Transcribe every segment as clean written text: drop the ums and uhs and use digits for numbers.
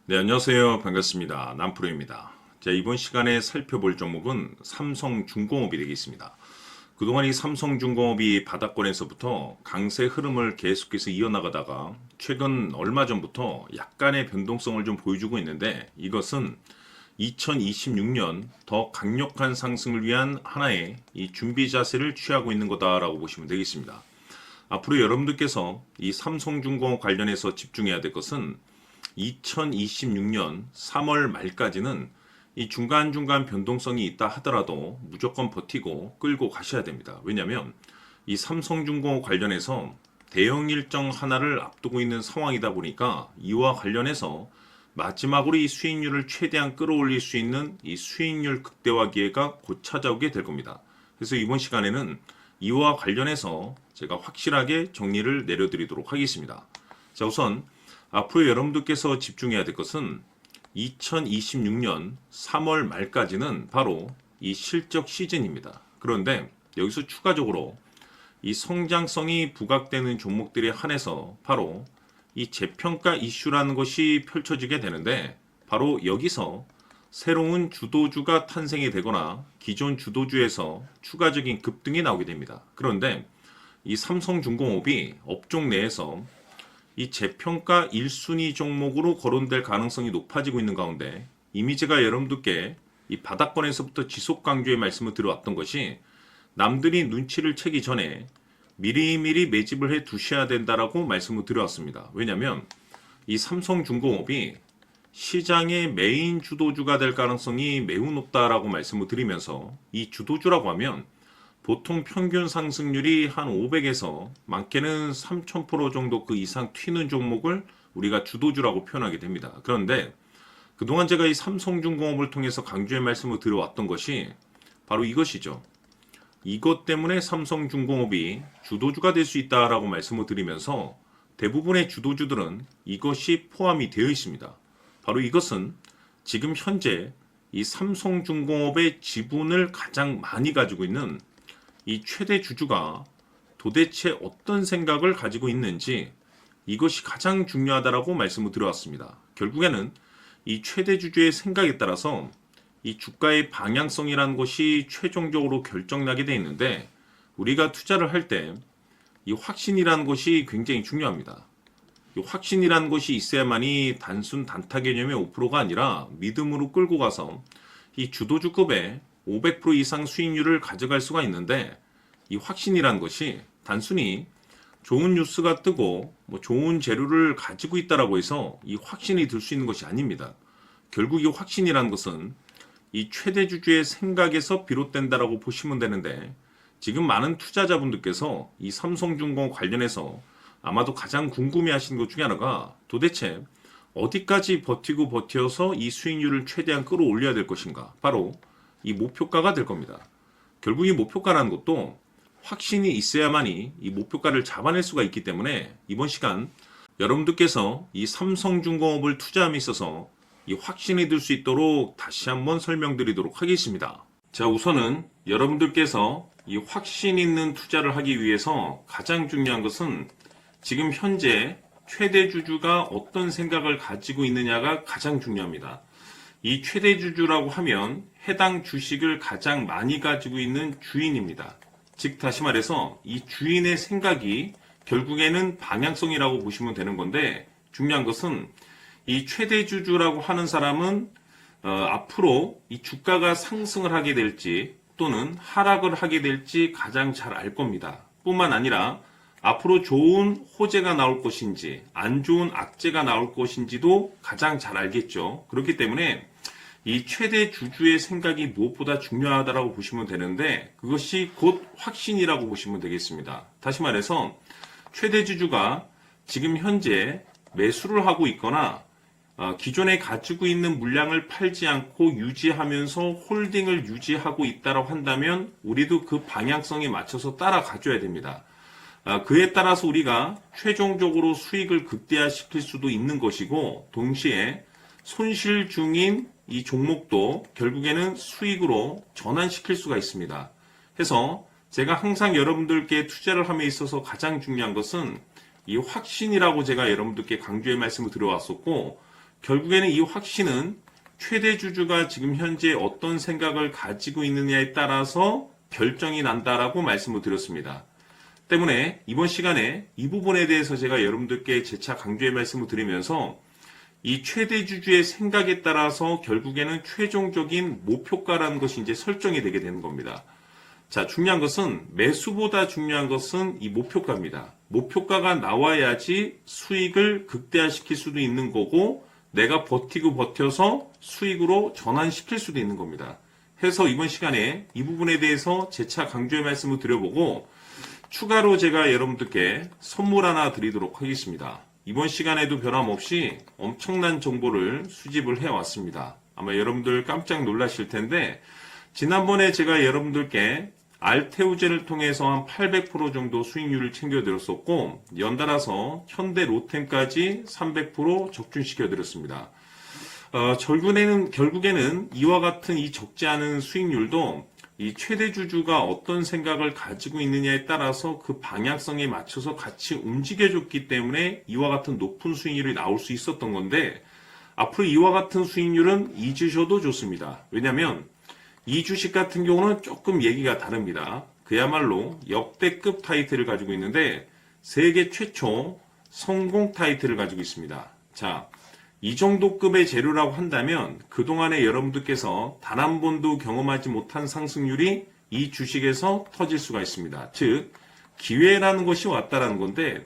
네, 안녕하세요. 반갑습니다. 남프로입니다. 자, 이번 시간에 살펴볼 종목은 삼성중공업이 되겠습니다. 그동안 이 삼성중공업이 바닥권에서부터 강세 흐름을 계속해서 이어나가다가 최근 얼마 전부터 약간의 변동성을 좀 보여주고 있는데, 이것은 2026년 더 강력한 상승을 위한 하나의 이 준비 자세를 취하고 있는 거다라고 보시면 되겠습니다. 앞으로 여러분들께서 이 삼성중공업 관련해서 집중해야 될 것은 2026년 3월 말까지는 이 중간중간 변동성이 있다 하더라도 무조건 버티고 끌고 가셔야 됩니다. 왜냐하면 이 삼성중공업 관련해서 대형 일정 하나를 앞두고 있는 상황이다 보니까 이와 관련해서 마지막으로 이 수익률을 최대한 끌어올릴 수 있는 이 수익률 극대화 기회가 곧 찾아오게 될 겁니다. 그래서 이번 시간에는 이와 관련해서 제가 확실하게 정리를 내려드리도록 하겠습니다. 자, 우선 앞으로 여러분들께서 집중해야 될 것은 2026년 3월 말까지는 바로 이 실적 시즌입니다. 그런데 여기서 추가적으로 이 성장성이 부각되는 종목들에 한해서 바로 이 재평가 이슈라는 것이 펼쳐지게 되는데, 바로 여기서 새로운 주도주가 탄생이 되거나 기존 주도주에서 추가적인 급등이 나오게 됩니다. 그런데 이 삼성중공업이 업종 내에서 이 재평가 1순위 종목으로 거론될 가능성이 높아지고 있는 가운데, 이미 제가 여러분들께 이 바닥권에서부터 지속 강조의 말씀을 드려왔던 것이 남들이 눈치를 채기 전에 미리미리 매집을 해 두셔야 된다라고 말씀을 드려왔습니다. 왜냐하면 이 삼성중공업이 시장의 메인 주도주가 될 가능성이 매우 높다라고 말씀을 드리면서, 이 주도주라고 하면 보통 평균 상승률이 한 500에서 많게는 3000% 정도 그 이상 튀는 종목을 우리가 주도주라고 표현하게 됩니다. 그런데 그동안 제가 이 삼성중공업을 통해서 강조의 말씀을 드려왔던 것이 바로 이것이죠. 이것 때문에 삼성중공업이 주도주가 될 수 있다라고 말씀을 드리면서 대부분의 주도주들은 이것이 포함이 되어 있습니다. 바로 이것은 지금 현재 이 삼성중공업의 지분을 가장 많이 가지고 있는 이 최대 주주가 도대체 어떤 생각을 가지고 있는지, 이것이 가장 중요하다라고 말씀을 드려왔습니다. 결국에는 이 최대 주주의 생각에 따라서 이 주가의 방향성이라는 것이 최종적으로 결정나게 되어 있는데, 우리가 투자를 할 때 이 확신이라는 것이 굉장히 중요합니다. 이 확신이라는 것이 있어야만이 단순 단타 개념의 5%가 아니라 믿음으로 끌고 가서 이 주도주급의 500% 이상 수익률을 가져갈 수가 있는데, 이 확신이라는 것이 단순히 좋은 뉴스가 뜨고 좋은 재료를 가지고 있다라고 해서 이 확신이 들 수 있는 것이 아닙니다. 결국 이 확신이라는 것은 이 최대 주주의 생각에서 비롯된다라고 보시면 되는데, 지금 많은 투자자분들께서 이 삼성중공업 관련해서 아마도 가장 궁금해하시는 것 중에 하나가, 도대체 어디까지 버티고 버텨서 이 수익률을 최대한 끌어올려야 될 것인가, 바로 이 목표가가 될 겁니다. 결국 이 목표가라는 것도 확신이 있어야만이 이 목표가를 잡아낼 수가 있기 때문에, 이번 시간 여러분들께서 이 삼성중공업을 투자함에 있어서 이 확신이 들 수 있도록 다시 한번 설명드리도록 하겠습니다. 자, 우선은 여러분들께서 이 확신 있는 투자를 하기 위해서 가장 중요한 것은 지금 현재 최대 주주가 어떤 생각을 가지고 있느냐가 가장 중요합니다. 이 최대 주주라고 하면 해당 주식을 가장 많이 가지고 있는 주인입니다. 즉 다시 말해서 이 주인의 생각이 결국에는 방향성이라고 보시면 되는 건데, 중요한 것은 이 최대 주주라고 하는 사람은 앞으로 이 주가가 상승을 하게 될지 또는 하락을 하게 될지 가장 잘 알 겁니다. 뿐만 아니라 앞으로 좋은 호재가 나올 것인지 안 좋은 악재가 나올 것인지도 가장 잘 알겠죠. 그렇기 때문에 이 최대 주주의 생각이 무엇보다 중요하다고 보시면 되는데, 그것이 곧 확신이라고 보시면 되겠습니다. 다시 말해서 최대 주주가 지금 현재 매수를 하고 있거나 기존에 가지고 있는 물량을 팔지 않고 유지하면서 홀딩을 유지하고 있다고 한다면 우리도 그 방향성에 맞춰서 따라가줘야 됩니다. 그에 따라서 우리가 최종적으로 수익을 극대화시킬 수도 있는 것이고, 동시에 손실 중인 이 종목도 결국에는 수익으로 전환시킬 수가 있습니다. 해서 제가 항상 여러분들께 투자를 함에 있어서 가장 중요한 것은 이 확신이라고 제가 여러분들께 강조의 말씀을 드려왔었고, 결국에는 이 확신은 최대 주주가 지금 현재 어떤 생각을 가지고 있느냐에 따라서 결정이 난다라고 말씀을 드렸습니다. 때문에 이번 시간에 이 부분에 대해서 제가 여러분들께 재차 강조의 말씀을 드리면서 이 최대 주주의 생각에 따라서 결국에는 최종적인 목표가라는 것이 이제 설정이 되게 되는 겁니다. 자, 중요한 것은 매수보다 중요한 것은 이 목표가입니다. 목표가가 나와야지 수익을 극대화시킬 수도 있는 거고 내가 버티고 버텨서 수익으로 전환시킬 수도 있는 겁니다. 해서 이번 시간에 이 부분에 대해서 재차 강조의 말씀을 드려보고 추가로 제가 여러분들께 선물 하나 드리도록 하겠습니다. 이번 시간에도 변함없이 엄청난 정보를 수집을 해왔습니다. 아마 여러분들 깜짝 놀라실 텐데 지난번에 제가 여러분들께 알테우젠을 통해서 한 800% 정도 수익률을 챙겨드렸었고 연달아서 현대 로템까지 300% 적중시켜드렸습니다. 결국에는 이와 같은 이 적지 않은 수익률도 이 최대 주주가 어떤 생각을 가지고 있느냐에 따라서 그 방향성에 맞춰서 같이 움직여줬기 때문에 이와 같은 높은 수익률이 나올 수 있었던 건데 앞으로 이와 같은 수익률은 잊으셔도 좋습니다. 왜냐하면 이 주식 같은 경우는 조금 얘기가 다릅니다. 그야말로 역대급 타이틀을 가지고 있는데 세계 최초 성공 타이틀을 가지고 있습니다. 자, 이 정도 급의 재료라고 한다면 그동안에 여러분들께서 단 한 번도 경험하지 못한 상승률이 이 주식에서 터질 수가 있습니다. 즉 기회라는 것이 왔다라는 건데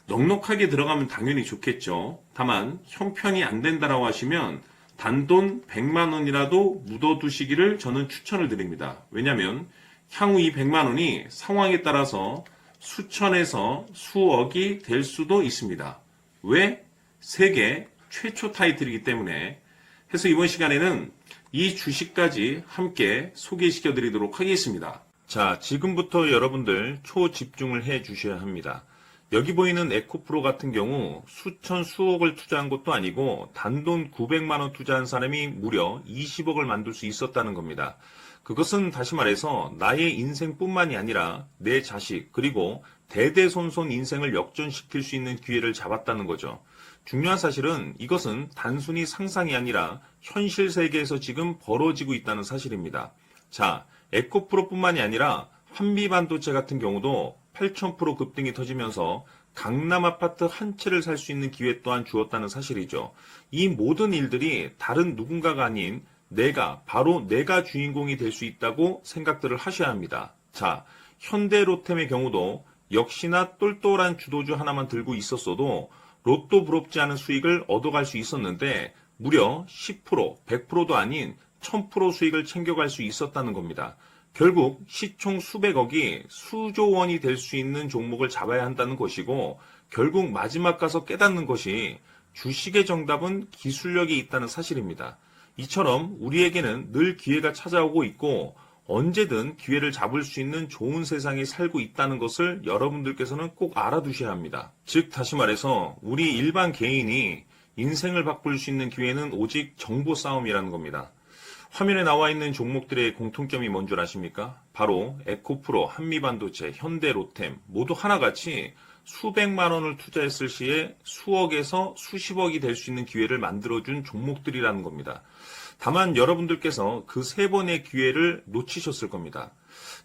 넉넉하게 들어가면 당연히 좋겠죠. 다만 형편이 안 된다라고 하시면 단돈 100만 원이라도 묻어두시기를 저는 추천을 드립니다. 왜냐하면 향후 이 100만 원이 상황에 따라서 수천에서 수억이 될 수도 있습니다. 왜? 세계 최초 타이틀이기 때문에. 해서 이번 시간에는 이 주식까지 함께 소개시켜 드리도록 하겠습니다. 자, 지금부터 여러분들 초집중을 해 주셔야 합니다. 여기 보이는 에코프로 같은 경우 수천 수억을 투자한 것도 아니고 단돈 900만 원 투자한 사람이 무려 20억을 만들 수 있었다는 겁니다. 그것은 다시 말해서 나의 인생뿐만이 아니라 내 자식 그리고 대대손손 인생을 역전시킬 수 있는 기회를 잡았다는 거죠. 중요한 사실은 이것은 단순히 상상이 아니라 현실 세계에서 지금 벌어지고 있다는 사실입니다. 자, 에코프로뿐만이 아니라 한미반도체 같은 경우도 8,000% 급등이 터지면서 강남 아파트 한 채를 살 수 있는 기회 또한 주었다는 사실이죠. 이 모든 일들이 다른 누군가가 아닌 바로 내가 주인공이 될 수 있다고 생각들을 하셔야 합니다. 자, 현대로템의 경우도 역시나 똘똘한 주도주 하나만 들고 있었어도 로또 부럽지 않은 수익을 얻어갈 수 있었는데 무려 10%, 100%도 아닌 1000% 수익을 챙겨갈 수 있었다는 겁니다. 결국 시총 수백억이 수조 원이 될 수 있는 종목을 잡아야 한다는 것이고 결국 마지막 가서 깨닫는 것이 주식의 정답은 기술력이 있다는 사실입니다. 이처럼 우리에게는 늘 기회가 찾아오고 있고 언제든 기회를 잡을 수 있는 좋은 세상에 살고 있다는 것을 여러분들께서는 꼭 알아두셔야 합니다. 즉 다시 말해서 우리 일반 개인이 인생을 바꿀 수 있는 기회는 오직 정보 싸움이라는 겁니다. 화면에 나와 있는 종목들의 공통점이 뭔 줄 아십니까? 바로 에코프로, 한미반도체, 현대로템 모두 하나같이 수백만 원을 투자했을 시에 수억에서 수십억이 될 수 있는 기회를 만들어준 종목들이라는 겁니다. 다만 여러분들께서 그 세 번의 기회를 놓치셨을 겁니다.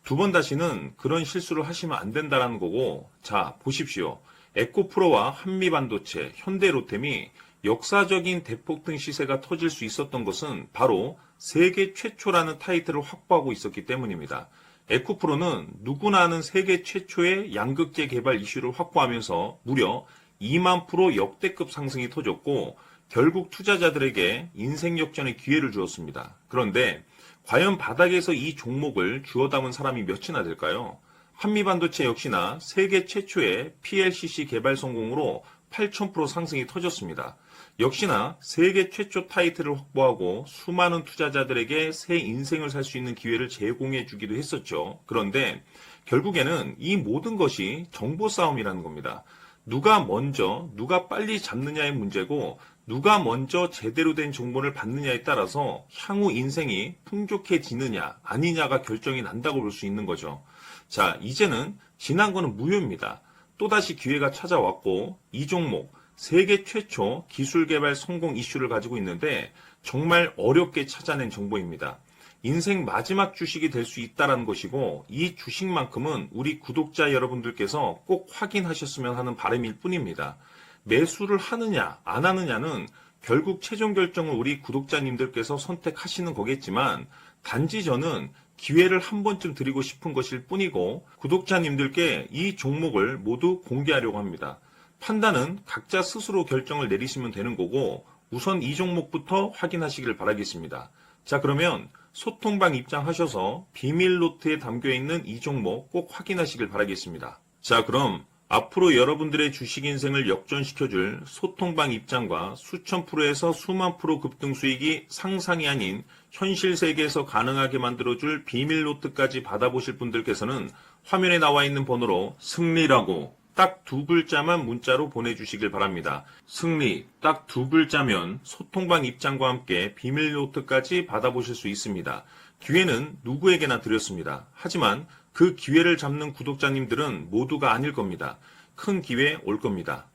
두 번 다시는 그런 실수를 하시면 안 된다는 거고, 자 보십시오. 에코프로와 한미반도체, 현대로템이 역사적인 대폭등 시세가 터질 수 있었던 것은 바로 세계 최초라는 타이틀을 확보하고 있었기 때문입니다. 에코프로는 누구나 아는 세계 최초의 양극재 개발 이슈를 확보하면서 무려 2만 프로 역대급 상승이 터졌고 결국 투자자들에게 인생 역전의 기회를 주었습니다. 그런데 과연 바닥에서 이 종목을 주워 담은 사람이 몇이나 될까요? 한미반도체 역시나 세계 최초의 PLCC 개발 성공으로 8,000% 상승이 터졌습니다. 역시나 세계 최초 타이틀을 확보하고 수많은 투자자들에게 새 인생을 살 수 있는 기회를 제공해 주기도 했었죠. 그런데 결국에는 이 모든 것이 정보 싸움이라는 겁니다. 누가 먼저, 누가 빨리 잡느냐의 문제고 누가 먼저 제대로 된 정보를 받느냐에 따라서 향후 인생이 풍족해지느냐 아니냐가 결정이 난다고 볼 수 있는 거죠. 자, 이제는 지난 거는 무효입니다. 또다시 기회가 찾아왔고 이 종목 세계 최초 기술 개발 성공 이슈를 가지고 있는데 정말 어렵게 찾아낸 정보입니다. 인생 마지막 주식이 될 수 있다는 것이고 이 주식만큼은 우리 구독자 여러분들께서 꼭 확인하셨으면 하는 바람일 뿐입니다. 매수를 하느냐 안 하느냐는 결국 최종 결정을 우리 구독자님들께서 선택하시는 거겠지만 단지 저는 기회를 한 번쯤 드리고 싶은 것일 뿐이고 구독자님들께 이 종목을 모두 공개하려고 합니다. 판단은 각자 스스로 결정을 내리시면 되는 거고 우선 이 종목부터 확인하시길 바라겠습니다. 자, 그러면 소통방 입장하셔서 비밀 노트에 담겨있는 이 종목 꼭 확인하시길 바라겠습니다. 자, 그럼 앞으로 여러분들의 주식 인생을 역전시켜줄 소통방 입장과 수천 프로에서 수만 프로 급등 수익이 상상이 아닌 현실 세계에서 가능하게 만들어줄 비밀 노트까지 받아보실 분들께서는 화면에 나와 있는 번호로 승리라고 딱 2글자만 문자로 보내주시길 바랍니다. 승리 딱 2글자면 소통방 입장과 함께 비밀 노트까지 받아보실 수 있습니다. 기회는 누구에게나 드렸습니다. 하지만 그 기회를 잡는 구독자님들은 모두가 아닐 겁니다. 큰 기회 올 겁니다.